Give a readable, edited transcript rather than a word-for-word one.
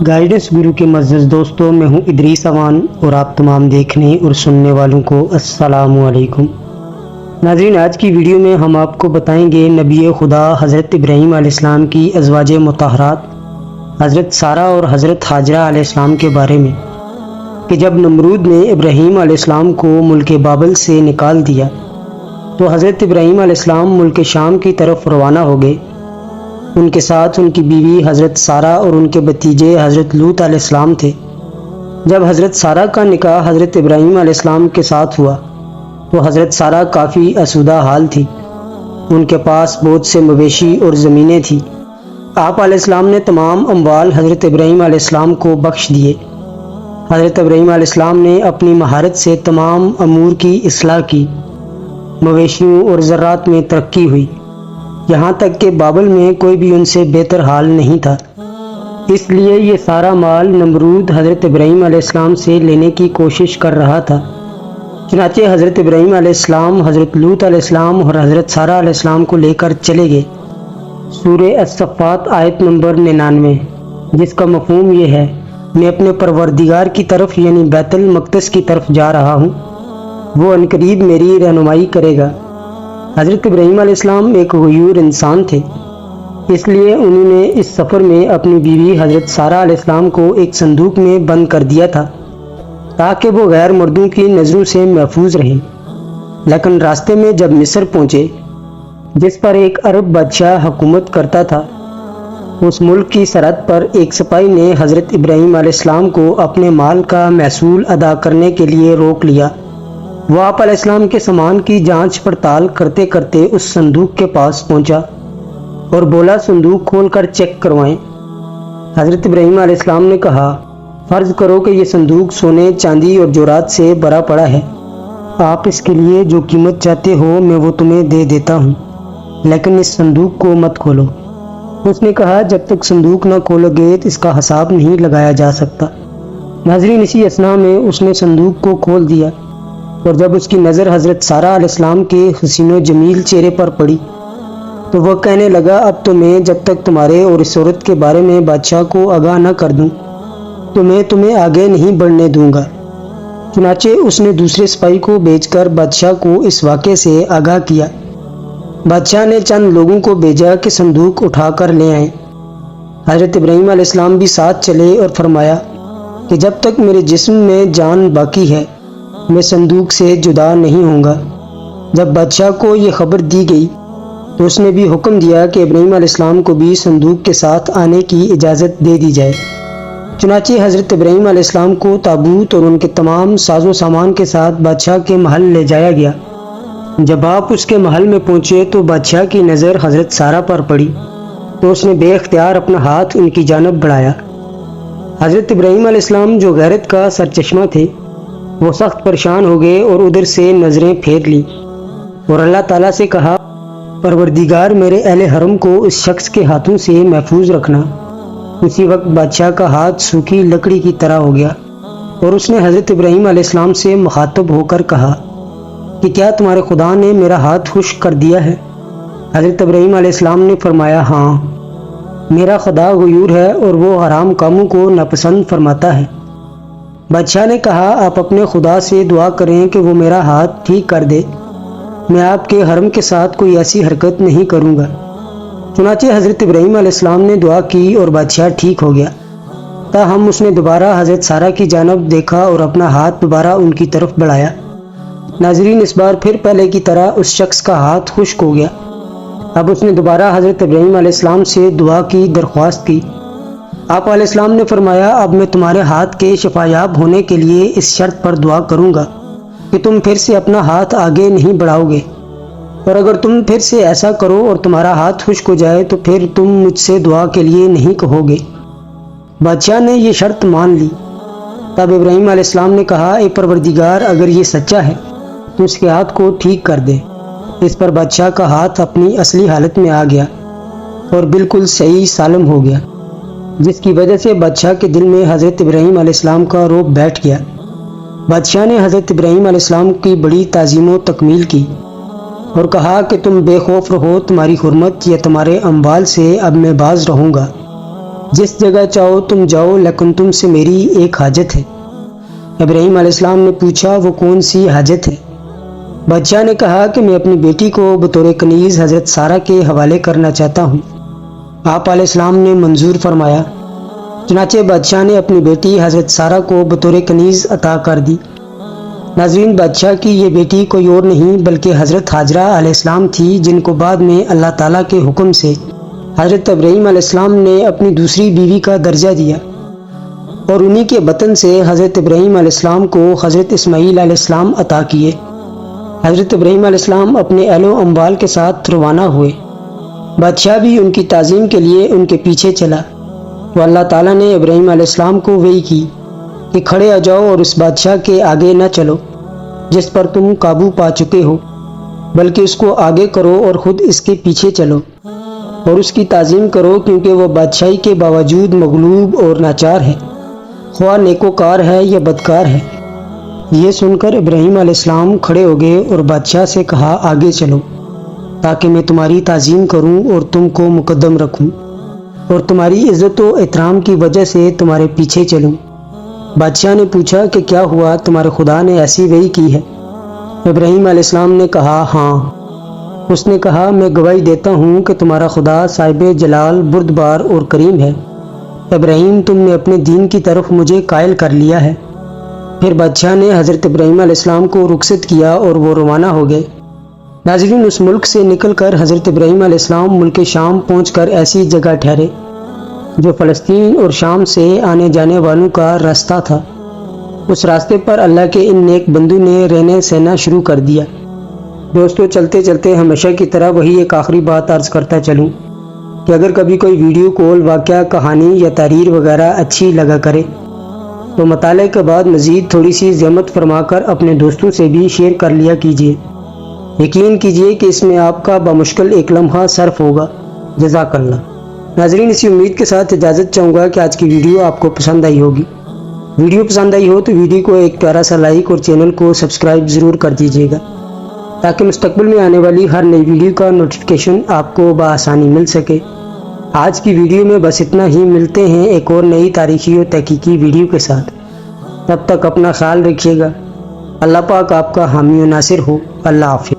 Guidance گرو کے معزز دوستوں، میں ہوں ادریس اوان اور آپ تمام دیکھنے اور سننے والوں کو السلام علیکم۔ ناظرین، آج کی ویڈیو میں ہم آپ کو بتائیں گے نبی خدا حضرت ابراہیم علیہ السلام کی ازواج مطہرات حضرت سارہ اور حضرت ہاجرہ علیہ السلام کے بارے میں کہ جب نمرود نے ابراہیم علیہ السلام کو ملک بابل سے نکال دیا تو حضرت ابراہیم علیہ السلام ملک شام کی طرف روانہ ہو گئے۔ ان کے ساتھ ان کی بیوی حضرت سارہ اور ان کے بھتیجے حضرت لوط علیہ السلام تھے۔ جب حضرت سارہ کا نکاح حضرت ابراہیم علیہ السلام کے ساتھ ہوا تو حضرت سارہ کافی آسودہ حال تھی۔ ان کے پاس بہت سے مویشی اور زمینیں تھیں۔ آپ علیہ السلام نے تمام اموال حضرت ابراہیم علیہ السلام کو بخش دیے۔ حضرت ابراہیم علیہ السلام نے اپنی مہارت سے تمام امور کی اصلاح کی۔ مویشیوں اور زراعت میں ترقی ہوئی، یہاں تک کہ بابل میں کوئی بھی ان سے بہتر حال نہیں تھا۔ اس لیے یہ سارا مال نمرود حضرت ابراہیم علیہ السلام سے لینے کی کوشش کر رہا تھا۔ چنانچہ حضرت ابراہیم علیہ السلام حضرت لوط علیہ السلام اور حضرت سارہ علیہ السلام کو لے کر چلے گئے۔ سورہ الصفات آیت نمبر 99، جس کا مفہوم یہ ہے، میں اپنے پروردگار کی طرف یعنی بیت المقدس کی طرف جا رہا ہوں، وہ عنقریب میری رہنمائی کرے گا۔ حضرت ابراہیم علیہ السلام ایک غیور انسان تھے، اس لیے انہوں نے اس سفر میں اپنی بیوی حضرت سارہ علیہ السلام کو ایک صندوق میں بند کر دیا تھا تاکہ وہ غیر مردوں کی نظروں سے محفوظ رہیں۔ لیکن راستے میں جب مصر پہنچے، جس پر ایک عرب بادشاہ حکومت کرتا تھا، اس ملک کی سرحد پر ایک سپاہی نے حضرت ابراہیم علیہ السلام کو اپنے مال کا محصول ادا کرنے کے لیے روک لیا۔ وہ آپ علیہ السلام کے سامان کی جانچ پڑتال کرتے کرتے اس صندوق کے پاس پہنچا اور بولا، صندوق کھول کر چیک کروائیں۔ حضرت ابراہیم علیہ السلام نے کہا، فرض کرو کہ یہ صندوق سونے، چاندی اور جوہرات سے بھرا پڑا ہے، آپ اس کے لیے جو قیمت چاہتے ہو میں وہ تمہیں دے دیتا ہوں، لیکن اس صندوق کو مت کھولو۔ اس نے کہا، جب تک صندوق نہ کھولو گے تو اس کا حساب نہیں لگایا جا سکتا۔ ناظرین، اسی اثناء میں اس نے صندوق کو کھول دیا، اور جب اس کی نظر حضرت سارہ علیہ السلام کے حسین و جمیل چہرے پر پڑی تو وہ کہنے لگا، اب تو میں جب تک تمہارے اور اس عورت کے بارے میں بادشاہ کو آگاہ نہ کر دوں تو میں تمہیں آگے نہیں بڑھنے دوں گا۔ چنانچہ اس نے دوسرے سپاہی کو بھیج کر بادشاہ کو اس واقعے سے آگاہ کیا۔ بادشاہ نے چند لوگوں کو بھیجا کہ صندوق اٹھا کر لے آئیں۔ حضرت ابراہیم علیہ السلام بھی ساتھ چلے اور فرمایا کہ جب تک میرے جسم میں جان باقی ہے میں صندوق سے جدا نہیں ہوں گا۔ جب بادشاہ کو یہ خبر دی گئی تو اس نے بھی حکم دیا کہ ابراہیم علیہ السلام کو بھی صندوق کے ساتھ آنے کی اجازت دے دی جائے۔ چنانچہ حضرت ابراہیم علیہ السلام کو تابوت اور ان کے تمام ساز و سامان کے ساتھ بادشاہ کے محل لے جایا گیا۔ جب آپ اس کے محل میں پہنچے تو بادشاہ کی نظر حضرت سارہ پر پڑی تو اس نے بے اختیار اپنا ہاتھ ان کی جانب بڑھایا۔ حضرت ابراہیم علیہ السلام جو غیرت کا سرچشمہ تھے، وہ سخت پریشان ہو گئے اور ادھر سے نظریں پھیر لیں اور اللہ تعالیٰ سے کہا، پروردگار، میرے اہل حرم کو اس شخص کے ہاتھوں سے محفوظ رکھنا۔ اسی وقت بادشاہ کا ہاتھ سوکھی لکڑی کی طرح ہو گیا اور اس نے حضرت ابراہیم علیہ السلام سے مخاطب ہو کر کہا کہ کیا تمہارے خدا نے میرا ہاتھ خشک کر دیا ہے؟ حضرت ابراہیم علیہ السلام نے فرمایا، ہاں، میرا خدا غیور ہے اور وہ حرام کاموں کو ناپسند فرماتا ہے۔ بادشاہ نے کہا، آپ اپنے خدا سے دعا کریں کہ وہ میرا ہاتھ ٹھیک کر دے، میں آپ کے حرم کے ساتھ کوئی ایسی حرکت نہیں کروں گا۔ چنانچہ حضرت ابراہیم علیہ السلام نے دعا کی اور بادشاہ ٹھیک ہو گیا۔ تاہم اس نے دوبارہ حضرت سارہ کی جانب دیکھا اور اپنا ہاتھ دوبارہ ان کی طرف بڑھایا۔ ناظرین، اس بار پھر پہلے کی طرح اس شخص کا ہاتھ خشک ہو گیا۔ اب اس نے دوبارہ حضرت ابراہیم علیہ السلام سے دعا کی درخواست کی۔ آپ علیہ السلام نے فرمایا، اب میں تمہارے ہاتھ کے شفایاب ہونے کے لیے اس شرط پر دعا کروں گا کہ تم پھر سے اپنا ہاتھ آگے نہیں بڑھاؤ گے، اور اگر تم پھر سے ایسا کرو اور تمہارا ہاتھ خشک ہو جائے تو پھر تم مجھ سے دعا کے لیے نہیں کہو گے۔ بادشاہ نے یہ شرط مان لی۔ تب ابراہیم علیہ السلام نے کہا، اے پروردگار، اگر یہ سچا ہے تو اس کے ہاتھ کو ٹھیک کر دے۔ اس پر بادشاہ کا ہاتھ اپنی اصلی حالت میں آ گیا اور بالکل صحیح سالم ہو گیا، جس کی وجہ سے بادشاہ کے دل میں حضرت ابراہیم علیہ السلام کا رعب بیٹھ گیا۔ بادشاہ نے حضرت ابراہیم علیہ السلام کی بڑی تعظیم و تکمیل کی اور کہا کہ تم بے خوف رہو، تمہاری حرمت یا تمہارے اموال سے اب میں باز رہوں گا۔ جس جگہ چاہو تم جاؤ، لیکن تم سے میری ایک حاجت ہے۔ ابراہیم علیہ السلام نے پوچھا وہ کون سی حاجت ہے؟ بادشاہ نے کہا کہ میں اپنی بیٹی کو بطور کنیز حضرت سارہ کے حوالے کرنا چاہتا ہوں۔ آپ علیہ السلام نے منظور فرمایا۔ چنانچہ بادشاہ نے اپنی بیٹی حضرت سارہ کو بطور کنیز عطا کر دی۔ ناظرین، بادشاہ کی یہ بیٹی کوئی اور نہیں بلکہ حضرت ہاجرہ علیہ السلام تھی، جن کو بعد میں اللہ تعالیٰ کے حکم سے حضرت ابراہیم علیہ السلام نے اپنی دوسری بیوی کا درجہ دیا، اور انہی کے بطن سے حضرت ابراہیم علیہ السلام کو حضرت اسماعیل علیہ السلام عطا کیے۔ حضرت ابراہیم علیہ السلام اپنے اہل و اموال کے ساتھ روانہ ہوئے۔ بادشاہ بھی ان کی تعظیم کے لیے ان کے پیچھے چلا، تو اللہ تعالیٰ نے ابراہیم علیہ السلام کو وحی کی کہ کھڑے آ جاؤ اور اس بادشاہ کے آگے نہ چلو جس پر تم قابو پا چکے ہو، بلکہ اس کو آگے کرو اور خود اس کے پیچھے چلو اور اس کی تعظیم کرو، کیونکہ وہ بادشاہی کے باوجود مغلوب اور ناچار ہے، خواہ نیکوکار ہے یا بدکار ہے۔ یہ سن کر ابراہیم علیہ السلام کھڑے ہو گئے اور بادشاہ سے کہا آگے چلو تاکہ میں تمہاری تعظیم کروں اور تم کو مقدم رکھوں اور تمہاری عزت و احترام کی وجہ سے تمہارے پیچھے چلوں۔ بادشاہ نے پوچھا کہ کیا ہوا، تمہارے خدا نے ایسی وحی کی ہے؟ ابراہیم علیہ السلام نے کہا ہاں۔ اس نے کہا میں گواہی دیتا ہوں کہ تمہارا خدا صاحب جلال، بردبار اور کریم ہے۔ ابراہیم، تم نے اپنے دین کی طرف مجھے قائل کر لیا ہے۔ پھر بادشاہ نے حضرت ابراہیم علیہ السلام کو رخصت کیا اور وہ روانہ ہو گئے۔ ناظرین، اس ملک سے نکل کر حضرت ابراہیم علیہ السلام ملک شام پہنچ کر ایسی جگہ ٹھہرے جو فلسطین اور شام سے آنے جانے والوں کا راستہ تھا۔ اس راستے پر اللہ کے ان نیک بندوں نے رہنے سہنا شروع کر دیا۔ دوستو، چلتے چلتے ہمیشہ کی طرح وہی ایک آخری بات عرض کرتا چلوں کہ اگر کبھی کوئی ویڈیو کال، واقعہ، کہانی یا تحریر وغیرہ اچھی لگا کرے تو مطالعے کے بعد مزید تھوڑی سی زحمت فرما کر اپنے دوستوں سے بھی شیئر کر لیا کیجیے۔ یقین کیجیے کہ اس میں آپ کا بمشکل ایک لمحہ صرف ہوگا۔ جزاک اللہ۔ ناظرین، اسی امید کے ساتھ اجازت چاہوں گا کہ آج کی ویڈیو آپ کو پسند آئی ہوگی۔ ویڈیو پسند آئی ہو تو ویڈیو کو ایک پیارا سا لائک اور چینل کو سبسکرائب ضرور کر دیجیے گا تاکہ مستقبل میں آنے والی ہر نئی ویڈیو کا نوٹیفیکیشن آپ کو بآسانی مل سکے۔ آج کی ویڈیو میں بس اتنا ہی، ملتے ہیں ایک اور نئی تاریخی اور تحقیقی ویڈیو کے ساتھ۔ تب تک اپنا خیال رکھیے گا۔ اللہ پاک آپ کا حامی و ناصر ہو۔ اللہ حافظ۔